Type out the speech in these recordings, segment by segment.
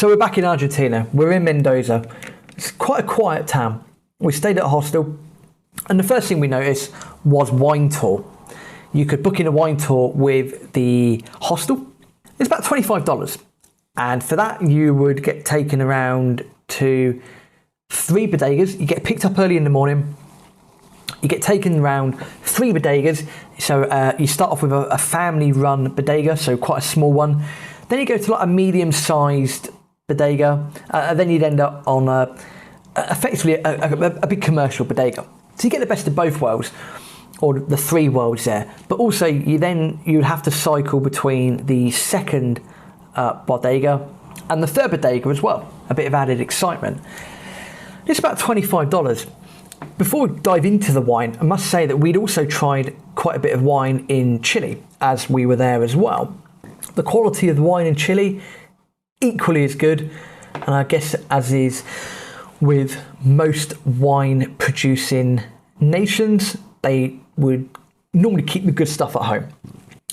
So we're back in Argentina. We're in Mendoza. It's quite a quiet town. We stayed at a hostel, and the first thing we noticed was wine tour. You could book in a wine tour with the hostel. It's about $25. And for that, you would get taken around to 3 bodegas. You get picked up early in the morning. You get taken around 3 bodegas. So you start off with a family-run bodega, so quite a small one. Then you go to like a medium-sized bodega. And then you'd end up on effectively a big commercial bodega. So you get the best of both worlds, or the 3 worlds there. But also you'd have to cycle between the second bodega and the third bodega as well. A bit of added excitement. It's about $25. Before we dive into the wine, I must say that we'd also tried quite a bit of wine in Chile as we were there as well. The quality of the wine in Chile, equally as good, and I guess as is with most wine producing nations, they would normally keep the good stuff at home.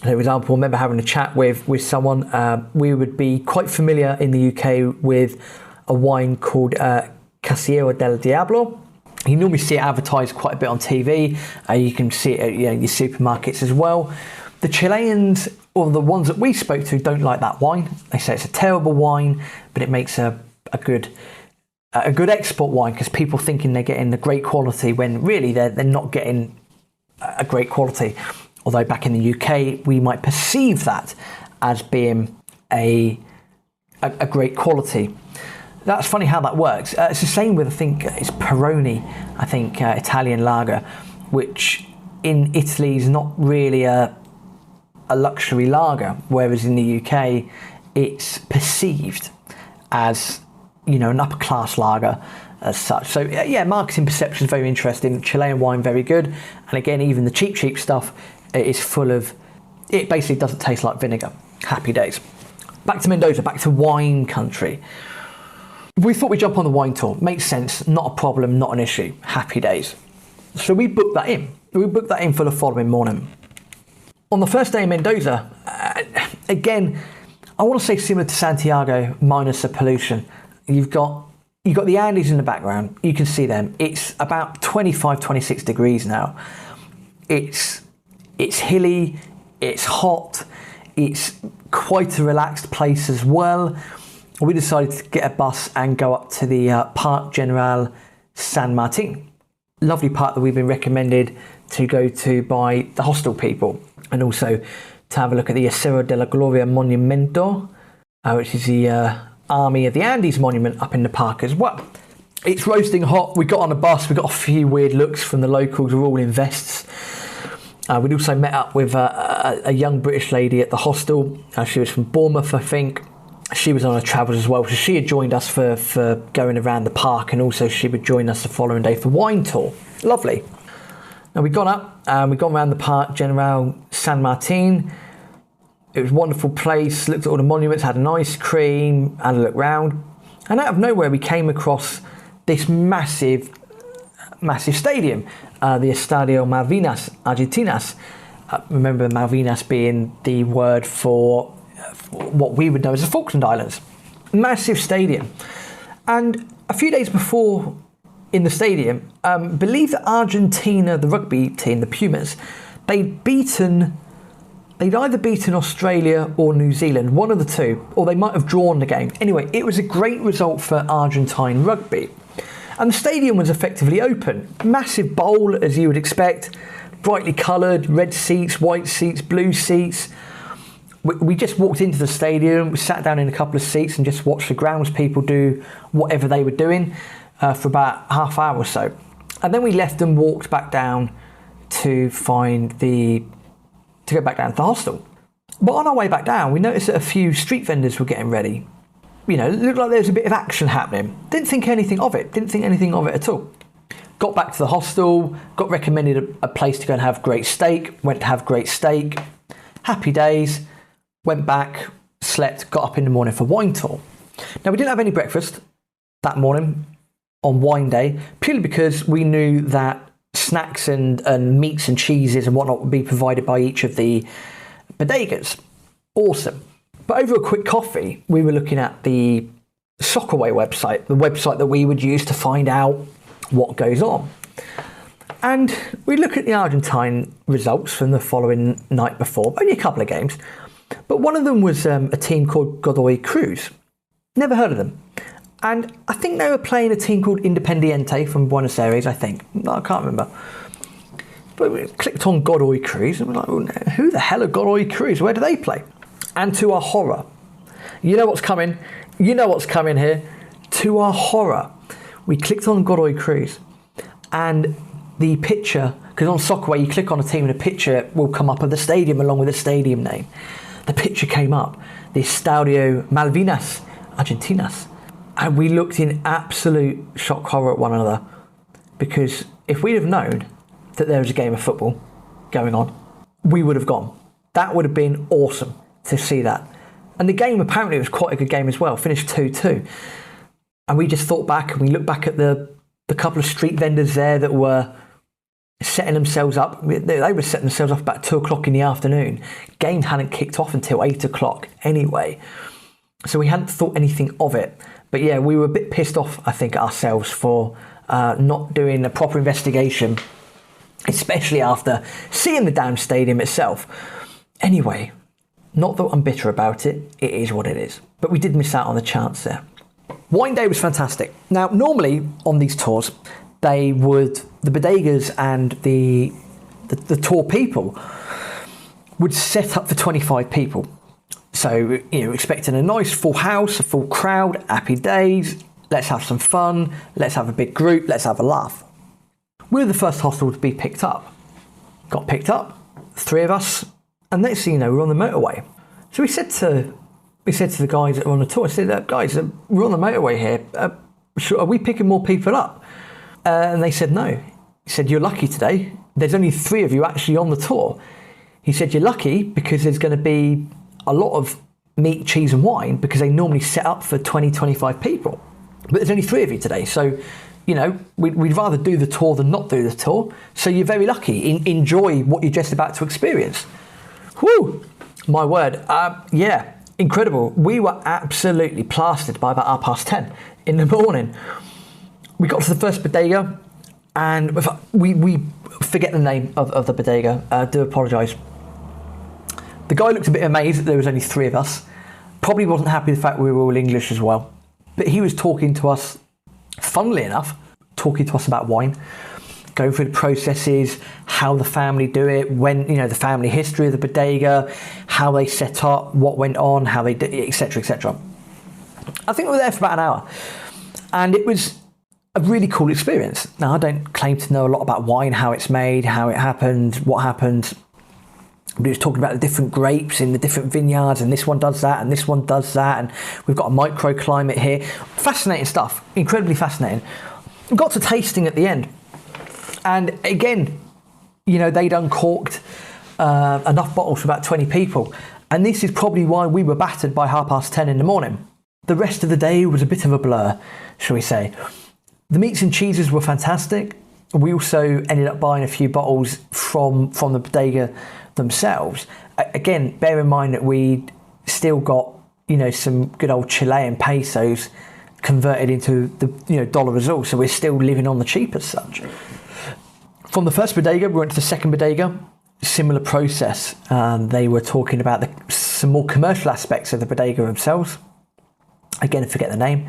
For example, I remember having a chat with someone. We would be quite familiar in the UK with a wine called Casillero del Diablo. You normally see it advertised quite a bit on TV. You can see it at your supermarkets as well. The Chileans, or the ones that we spoke to, don't like that wine. They say it's a terrible wine, but it makes a good export wine, because people thinking they're getting the great quality when really they're not getting a great quality. Although back in the UK, we might perceive that as being a great quality. That's funny how that works. It's the same with, I think, it's Peroni, Italian lager, which in Italy is not really a luxury lager, whereas in the UK, it's perceived as, an upper class lager as such. So yeah, marketing perception is very interesting. Chilean wine, very good. And again, even the cheap stuff is full of, it basically doesn't taste like vinegar. Happy days. Back to Mendoza, back to wine country. We thought we'd jump on the wine tour. Makes sense, not a problem, not an issue. Happy days. So we booked that in. We booked that in for the following morning. On the first day in Mendoza, again, I want to say similar to Santiago, minus the pollution. You've got the Andes in the background. You can see them. It's about 25, 26 degrees now. It's hilly, it's hot, it's quite a relaxed place as well. We decided to get a bus and go up to the Park General San Martin. Lovely park that we've been recommended to go to by the hostel people, and also to have a look at the Cerro de la Gloria Monumento, which is the Army of the Andes monument up in the park as well. It's roasting hot. We got on a bus. We got a few weird looks from the locals. We're all in vests. We'd also met up with a young British lady at the hostel. She was from Bournemouth, I think. She was on her travels as well, so she had joined us for going around the park, and also she would join us the following day for wine tour. Lovely. Now we'd gone up, we'd gone around the Park General San Martin. It was a wonderful place, looked at all the monuments, had an ice cream, had a look round. And out of nowhere we came across this massive stadium, the Estadio Malvinas Argentinas. Remember Malvinas being the word for what we would know as the Falkland Islands. Massive stadium. And a few days before in the stadium, believe that Argentina, the rugby team, the Pumas, they'd either beaten Australia or New Zealand, one of the two, or they might have drawn the game. Anyway, it was a great result for Argentine rugby. And the stadium was effectively open. Massive bowl, as you would expect, brightly coloured, red seats, white seats, blue seats. We just walked into the stadium, we sat down in a couple of seats and just watched the grounds people do whatever they were doing for about half hour or so. And then we left and walked back down to go back down to the hostel. But on our way back down, we noticed that a few street vendors were getting ready. It looked like there was a bit of action happening. Didn't think anything of it at all. Got back to the hostel, got recommended a place to go and have great steak, went to have great steak. Happy days. Went back, slept, got up in the morning for wine tour. Now, we didn't have any breakfast that morning on wine day, purely because we knew that snacks and meats and cheeses and whatnot would be provided by each of the bodegas. Awesome. But over a quick coffee, we were looking at the Soccerway website, the website that we would use to find out what goes on. And we look at the Argentine results from the following night before, only a couple of games, but one of them was a team called Godoy Cruz. Never heard of them. And I think they were playing a team called Independiente from Buenos Aires, I think. No, I can't remember. But we clicked on Godoy Cruz and we're like, well, who the hell are Godoy Cruz? Where do they play? And to our horror, you know what's coming? You know what's coming here. To our horror, we clicked on Godoy Cruz and the picture, because on Soccerway you click on a team and a picture will come up of the stadium along with the stadium name. The picture came up, the Estadio Malvinas Argentinas. And we looked in absolute shock horror at one another, because if we'd have known that there was a game of football going on, we would have gone. That would have been awesome to see that. And the game apparently was quite a good game as well, finished 2-2. And we just thought back and we looked back at the couple of street vendors there that were setting themselves up. They were setting themselves up about 2 o'clock in the afternoon. Game hadn't kicked off until 8 o'clock anyway. So we hadn't thought anything of it. But yeah, we were a bit pissed off, I think, ourselves for not doing a proper investigation, especially after seeing the damn stadium itself. Anyway, not that I'm bitter about it, it is what it is. But we did miss out on the chance there. Wine Day was fantastic. Now, normally on these tours, the bodegas and the tour people would set up for 25 people. So, expecting a nice full house, a full crowd, happy days, let's have some fun, let's have a big group, let's have a laugh. We were the first hostel to be picked up. Got picked up, 3 of us, and next thing you know, we're on the motorway. So we said to the guys that were on the tour, I said, guys, we're on the motorway here, are we picking more people up? And they said no. He said, you're lucky today, there's only 3 of you actually on the tour. He said, you're lucky because there's going to be a lot of meat, cheese and wine, because they normally set up for 20, 25 people. But there's only 3 of you today, so we'd rather do the tour than not do the tour. So you're very lucky. Enjoy what you're just about to experience. Whew, my word. Yeah, incredible. We were absolutely plastered by about 10:30 in the morning. We got to the first bodega, and we forget the name of the bodega. I do apologise. The guy looked a bit amazed that there was only 3 of us. Probably wasn't happy with the fact we were all English as well. But he was talking to us, funnily enough, talking to us about wine, going through the processes, how the family do it, when, the family history of the bodega, how they set up, what went on, how they did it, etc., etc. I think we were there for about an hour. And it was a really cool experience. Now, I don't claim to know a lot about wine, how it's made, how it happened, what happened. But he was talking about the different grapes in the different vineyards, and this one does that, and this one does that, and we've got a microclimate here. Fascinating stuff, incredibly fascinating. We got to tasting at the end, and again, they'd uncorked enough bottles for about 20 people, and this is probably why we were battered by 10:30 in the morning. The rest of the day was a bit of a blur, shall we say. The meats and cheeses were fantastic. We also ended up buying a few bottles from the bodega themselves. Again, bear in mind that we'd still got, some good old Chilean pesos converted into the dollar as well. So we're still living on the cheap as such. From the first bodega, we went to the second bodega. Similar process. They were talking about some more commercial aspects of the bodega themselves. Again, I forget the name.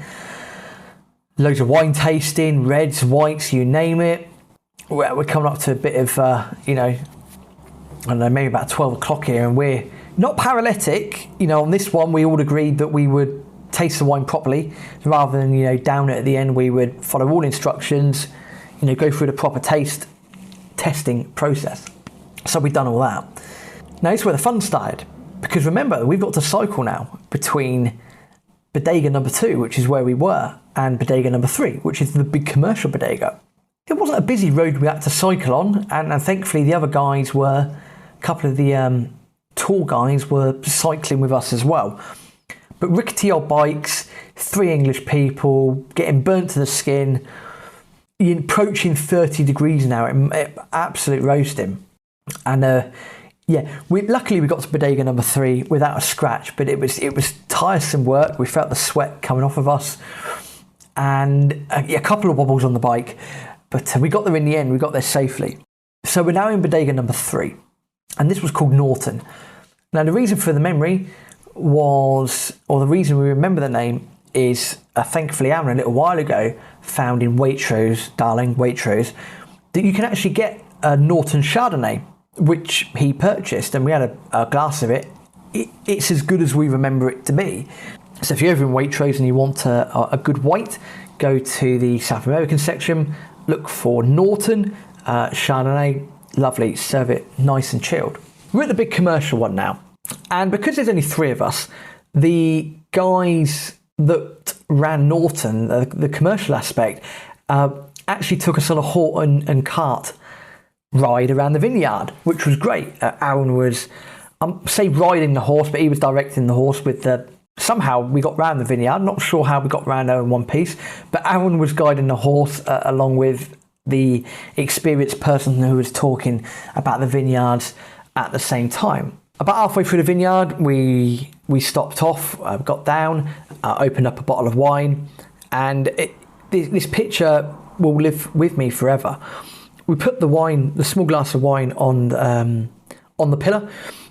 Loads of wine tasting, reds, whites, you name it. We're coming up to a bit of, I don't know, maybe about 12 o'clock here, and we're not paralytic. On this one, we all agreed that we would taste the wine properly, rather than, down it at the end. We would follow all instructions, go through the proper testing process. So we've done all that. Now, this is where the fun started, because remember, we've got to cycle now between bodega number 2, which is where we were, and bodega number 3, which is the big commercial bodega. It wasn't a busy road we had to cycle on, and thankfully the other guys were, a couple of the tour guys were cycling with us as well. But rickety old bikes, 3 English people, getting burnt to the skin, approaching 30 degrees now, it absolute roasting. And Luckily we got to bodega number 3 without a scratch, but it was tiresome work. We felt the sweat coming off of us, and a couple of wobbles on the bike, but we got there in the end. We got there safely. So we're now in bodega number 3, and this was called Norton. Now the reason for the memory the reason we remember the name is thankfully Aaron a little while ago found in Waitrose, that you can actually get a Norton Chardonnay, which he purchased, and we had a glass of it. It's as good as we remember it to be. So if you're ever in Waitrose and you want a good white, go to the South American section, look for Norton Chardonnay. Lovely, serve it nice and chilled. We're at the big commercial one now, and because there's only 3 of us, the guys that ran Norton, the commercial aspect, actually took us on a horse and cart ride around the vineyard, which was great. Aaron was, say riding the horse, but he was directing the horse with somehow we got round the vineyard. Not sure how we got round there in one piece, but Aaron was guiding the horse along with the experienced person who was talking about the vineyards at the same time. About halfway through the vineyard, we stopped off, got down, opened up a bottle of wine, and this picture will live with me forever. We put the small glass of wine on the pillar,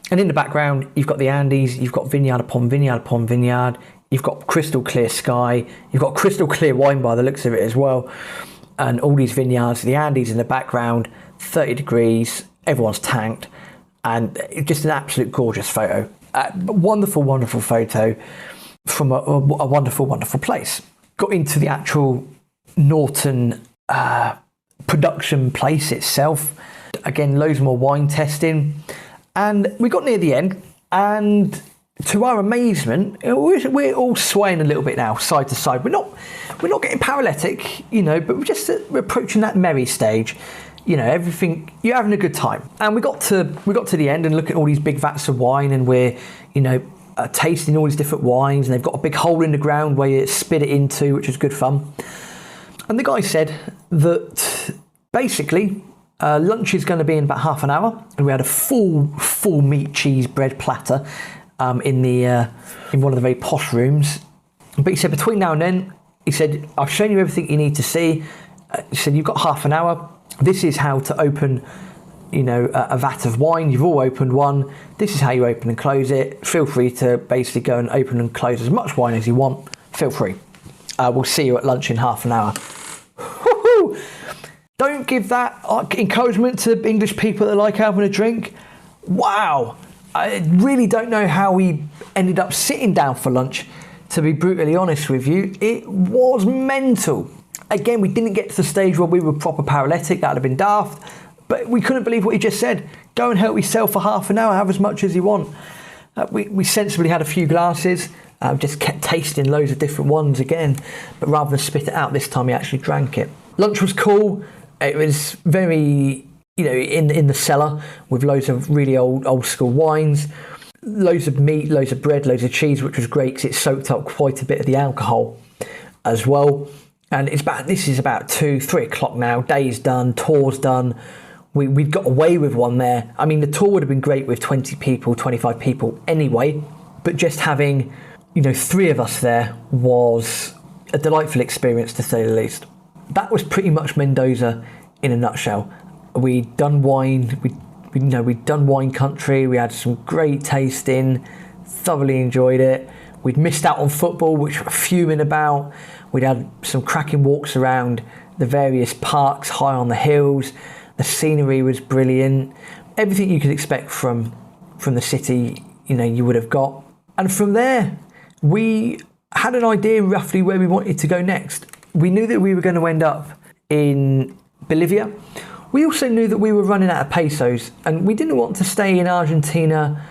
and in the background you've got the Andes, you've got vineyard upon vineyard upon vineyard, you've got crystal clear sky, you've got crystal clear wine by the looks of it as well, and all these vineyards, the Andes in the background, 30 degrees, everyone's tanked, and just an absolute gorgeous photo. Wonderful, wonderful photo from a wonderful, wonderful place. Got into the actual Norton production place itself. Again, loads more wine testing, and we got near the end, and to our amazement, we're all swaying a little bit now, side to side. We're not getting paralytic, but we're approaching that merry stage. Everything, you're having a good time. And we got to the end and look at all these big vats of wine, and we're tasting all these different wines, and they've got a big hole in the ground where you spit it into, which is good fun. And the guy said that basically lunch is going to be in about half an hour, and we had a full meat cheese bread platter in one of the very posh rooms. But he said between now and then, he said, I've shown you everything you need to see. He said you've got half an hour. This is how to open a vat of wine. You've all opened one. This is how you open and close it. Feel free to basically go and open and close as much wine as you want. Feel free. We'll see you at lunch in half an hour. Woo-hoo! Don't give that encouragement to English people that like having a drink. Wow. I really don't know how we ended up sitting down for lunch, to be brutally honest with you. It was mental. Again, we didn't get to the stage where we were proper paralytic. That would have been daft. But we couldn't believe what he just said. Go and help yourself for half an hour. Have as much as you want. We sensibly had a few glasses. Just kept tasting loads of different ones again. But rather than spit it out, this time he actually drank it. Lunch was cool. It was very, in the cellar with loads of really old school wines. Loads of meat, loads of bread, loads of cheese, which was great because it soaked up quite a bit of the alcohol as well. And this is about 2-3 o'clock now. Day's done, tour's done. We'd got away with one there. I mean, the tour would have been great with 20 people, 25 people anyway. But just having, 3 of us there was a delightful experience, to say the least. That was pretty much Mendoza in a nutshell. We'd done wine. We'd done wine country. We had some great tasting. Thoroughly enjoyed it. We'd missed out on football, which we're fuming about. We'd had some cracking walks around the various parks high on the hills. The scenery was brilliant. Everything you could expect from the city, you would have got. And from there, we had an idea roughly where we wanted to go next. We knew that we were going to end up in Bolivia. We also knew that we were running out of pesos, and we didn't want to stay in Argentina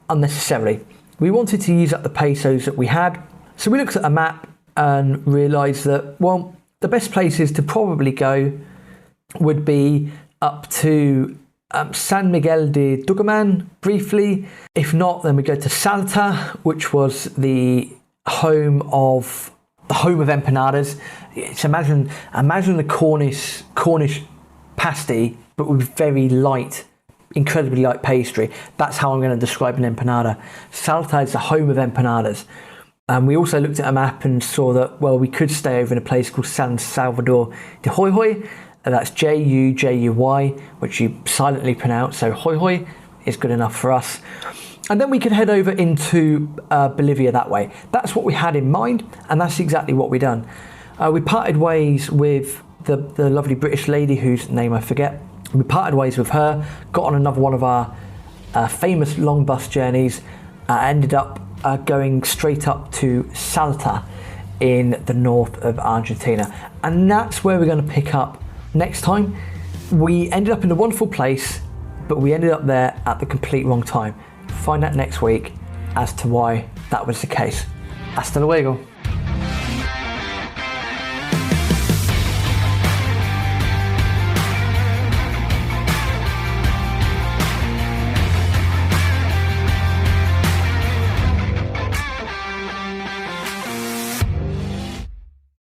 unnecessarily. We wanted to use up the pesos that we had. So we looked at a map and realised that, the best places to probably go would be up to San Miguel de Tucumán briefly. If not, then we go to Salta, which was the home of empanadas. It's imagine the Cornish pasty, but with very light incredibly light pastry. That's how I'm going to describe an empanada. Salta is the home of empanadas. And we also looked at a map and saw that, well, we could stay over in a place called San Salvador de Jujuy. That's Jujuy, which you silently pronounce. So Jujuy is good enough for us. And then we could head over into Bolivia that way. That's what we had in mind, and that's exactly what we done. We parted ways with the lovely British lady whose name I forget. We parted ways with her, got on another one of our famous long bus journeys, ended up going straight up to Salta in the north of Argentina. And that's where we're going to pick up next time. We ended up in a wonderful place, but we ended up there at the complete wrong time. Find out next week as to why that was the case. Hasta luego.